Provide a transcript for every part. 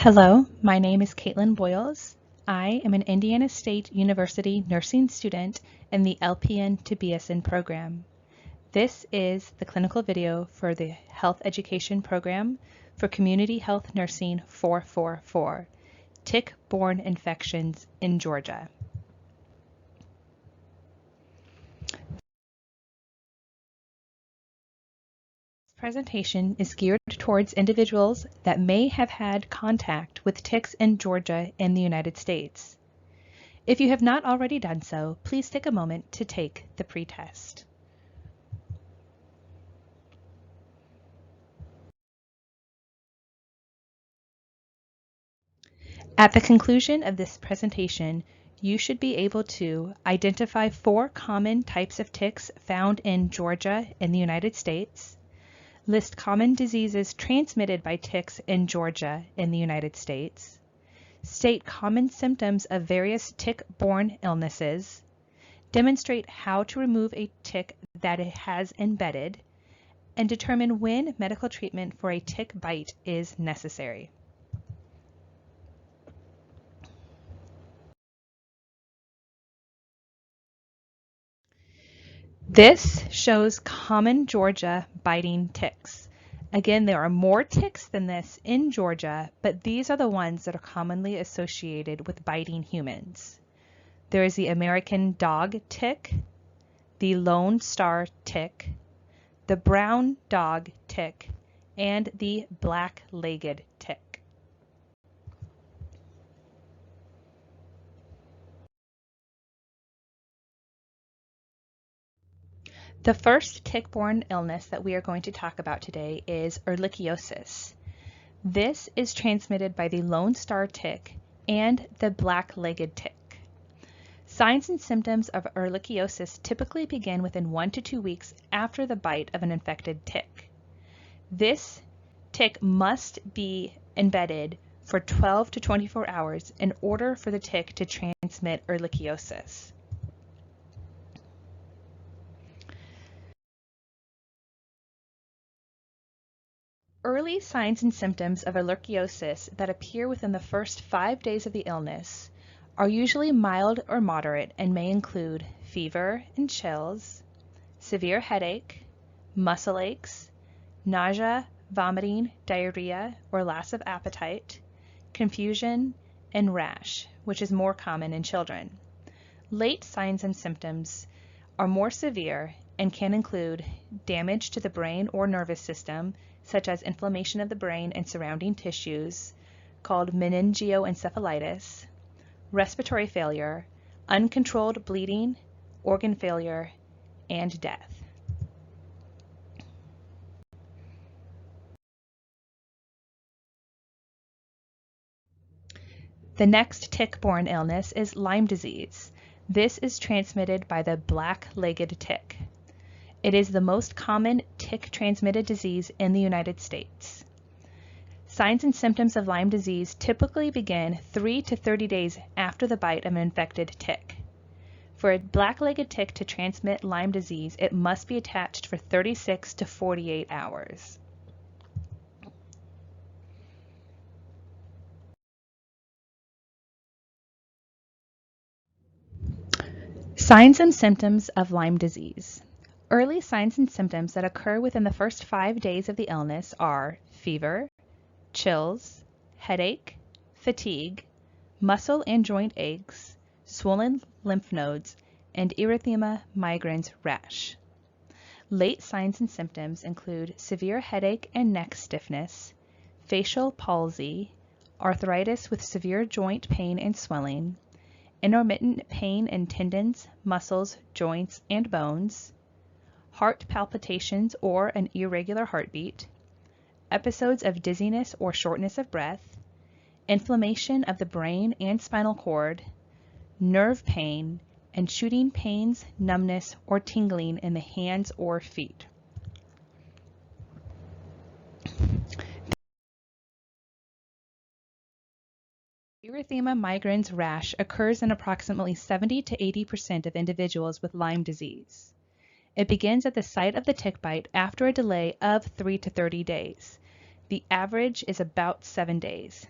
Hello, my name is Caitlin Boyles. I am an Indiana State University nursing student in the LPN to BSN program. This is the clinical video for the Health Education Program for Community Health Nursing 444, Tick-borne infections in Georgia. Presentation is geared towards individuals that may have had contact with ticks in Georgia and the United States. If you have not already done so, please take a moment to take the pretest. At the conclusion of this presentation, you should be able to identify 4 common types of ticks found in Georgia and the United States, list common diseases transmitted by ticks in Georgia and the United States, state common symptoms of various tick-borne illnesses, demonstrate how to remove a tick that it has embedded, and determine when medical treatment for a tick bite is necessary. This shows common Georgia biting ticks. Again, there are more ticks than this in Georgia, but these are the ones that are commonly associated with biting humans. There is the American dog tick, the Lone Star tick, the brown dog tick, and the black-legged tick. The first tick-borne illness that we are going to talk about today is ehrlichiosis. This is transmitted by the Lone Star tick and the black-legged tick. Signs and symptoms of ehrlichiosis typically begin within 1 to 2 weeks after the bite of an infected tick. This tick must be embedded for 12 to 24 hours in order for the tick to transmit ehrlichiosis. Early signs and symptoms of ehrlichiosis that appear within the first 5 days of the illness are usually mild or moderate and may include fever and chills, severe headache, muscle aches, nausea, vomiting, diarrhea, or loss of appetite, confusion, and rash, which is more common in children. Late signs and symptoms are more severe and can include damage to the brain or nervous system, such as inflammation of the brain and surrounding tissues, called meningoencephalitis, respiratory failure, uncontrolled bleeding, organ failure, and death. The next tick-borne illness is Lyme disease. This is transmitted by the black-legged tick. It is the most common tick-transmitted disease in the United States. Signs and symptoms of Lyme disease typically begin 3 to 30 days after the bite of an infected tick. For a black-legged tick to transmit Lyme disease, it must be attached for 36 to 48 hours. Signs and symptoms of Lyme disease. Early signs and symptoms that occur within the first 5 days of the illness are fever, chills, headache, fatigue, muscle and joint aches, swollen lymph nodes, and erythema migrans rash. Late signs and symptoms include severe headache and neck stiffness, facial palsy, arthritis with severe joint pain and swelling, intermittent pain in tendons, muscles, joints, and bones, heart palpitations or an irregular heartbeat, episodes of dizziness or shortness of breath, inflammation of the brain and spinal cord, nerve pain, and shooting pains, numbness, or tingling in the hands or feet. Erythema migrans rash occurs in approximately 70 to 80% of individuals with Lyme disease. It begins at the site of the tick bite after a delay of 3 to 30 days. The average is about 7 days.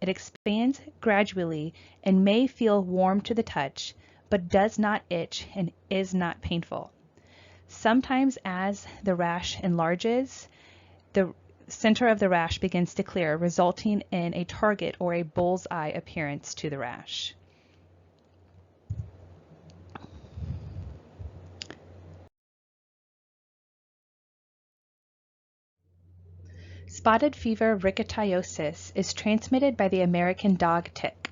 It expands gradually and may feel warm to the touch, but does not itch and is not painful. Sometimes as the rash enlarges, the center of the rash begins to clear, resulting in a target or a bullseye appearance to the rash. Spotted fever rickettsiosis is transmitted by the American dog tick.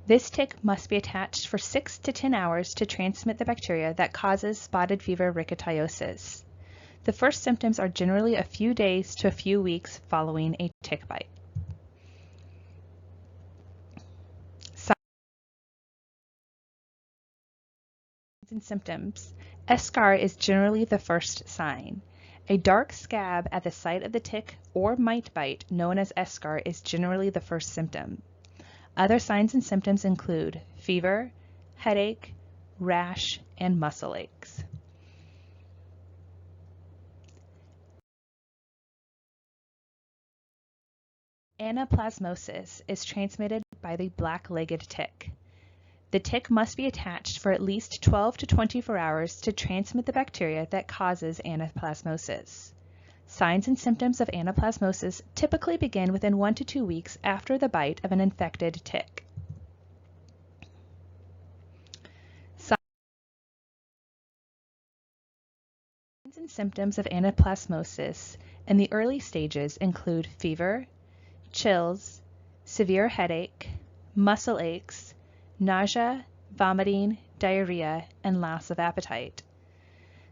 This tick must be attached for 6 to 10 hours to transmit the bacteria that causes spotted fever rickettsiosis. The first symptoms are generally a few days to a few weeks following a tick bite. Signs and symptoms. Eschar is generally the first sign. A dark scab at the site of the tick or mite bite, known as eschar, is generally the first symptom. Other signs and symptoms include fever, headache, rash, and muscle aches. Anaplasmosis is transmitted by the black-legged tick. The tick must be attached for at least 12 to 24 hours to transmit the bacteria that causes anaplasmosis. Signs and symptoms of anaplasmosis typically begin within 1 to 2 weeks after the bite of an infected tick. Signs and symptoms of anaplasmosis in the early stages include fever, chills, severe headache, muscle aches, nausea, vomiting, diarrhea, and loss of appetite.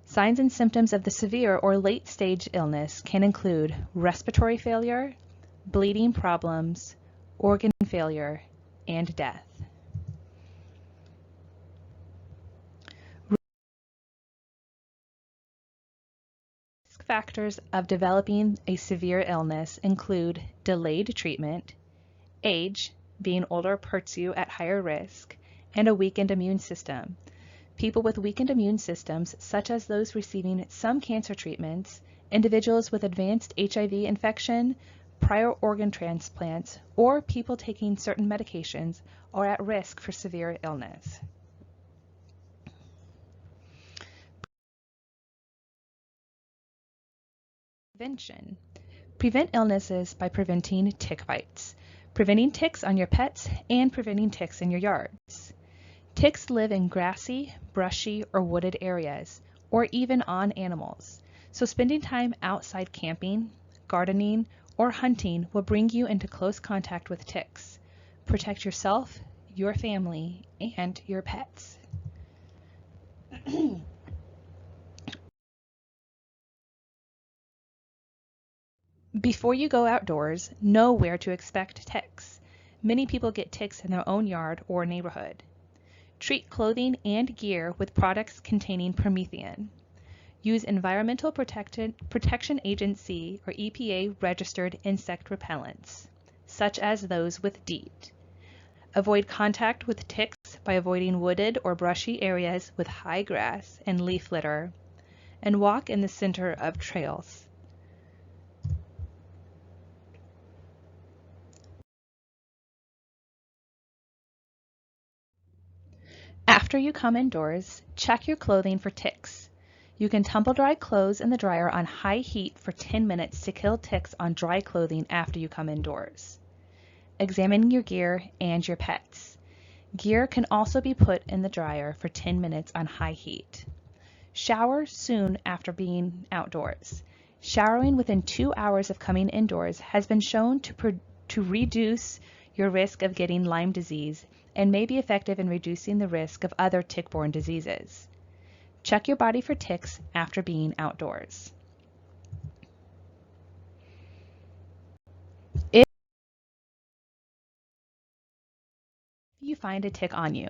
Signs and symptoms of the severe or late-stage illness can include respiratory failure, bleeding problems, organ failure, and death. Risk factors of developing a severe illness include delayed treatment, age, being older puts you at higher risk, and a weakened immune system. People with weakened immune systems, such as those receiving some cancer treatments, individuals with advanced HIV infection, prior organ transplants, or people taking certain medications, are at risk for severe illness. Prevention. Prevent illnesses by preventing tick bites, preventing ticks on your pets, and preventing ticks in your yards. Ticks live in grassy, brushy, or wooded areas, or even on animals, so spending time outside camping, gardening, or hunting will bring you into close contact with ticks. Protect yourself, your family, and your pets. Before you go outdoors, know where to expect ticks. Many people get ticks in their own yard or neighborhood. Treat clothing and gear with products containing permethrin. Use Environmental Protection Agency or EPA registered insect repellents, such as those with DEET. Avoid contact with ticks by avoiding wooded or brushy areas with high grass and leaf litter, and walk in the center of trails. After you come indoors, check your clothing for ticks. You can tumble dry clothes in the dryer on high heat for 10 minutes to kill ticks on dry clothing after you come indoors. Examine your gear and your pets. Gear can also be put in the dryer for 10 minutes on high heat. Shower soon after being outdoors. Showering within 2 hours of coming indoors has been shown to reduce your risk of getting Lyme disease and may be effective in reducing the risk of other tick-borne diseases. Check your body for ticks after being outdoors. If you find a tick on you,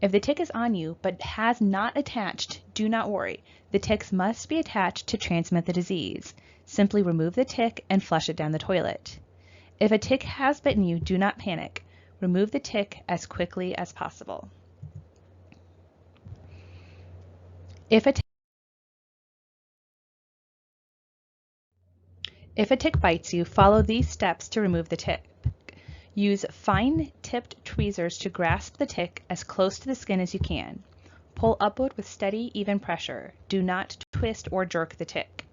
if the tick is on you but has not attached, do not worry. The ticks must be attached to transmit the disease. Simply remove the tick and flush it down the toilet. If a tick has bitten you, do not panic. Remove the tick as quickly as possible. If a tick bites you, follow these steps to remove the tick. Use fine-tipped tweezers to grasp the tick as close to the skin as you can. Pull upward with steady, even pressure. Do not twist or jerk the tick.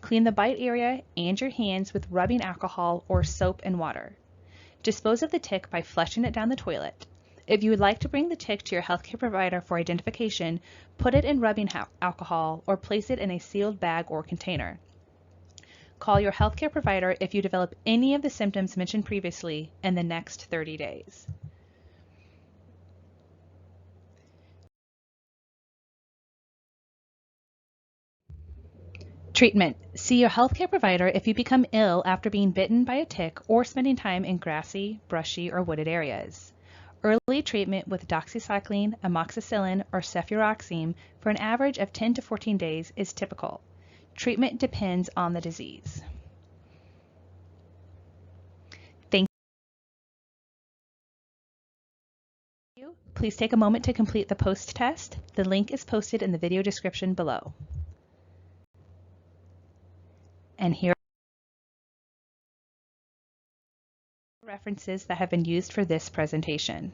Clean the bite area and your hands with rubbing alcohol or soap and water. Dispose of the tick by flushing it down the toilet. If you would like to bring the tick to your healthcare provider for identification, put it in rubbing alcohol or place it in a sealed bag or container. Call your healthcare provider if you develop any of the symptoms mentioned previously in the next 30 days. Treatment. See your healthcare provider if you become ill after being bitten by a tick or spending time in grassy, brushy, or wooded areas. Early treatment with doxycycline, amoxicillin, or cefuroxime for an average of 10 to 14 days is typical. Treatment depends on the disease. Thank you. Please take a moment to complete the post test. The link is posted in the video description below. And here are references that have been used for this presentation.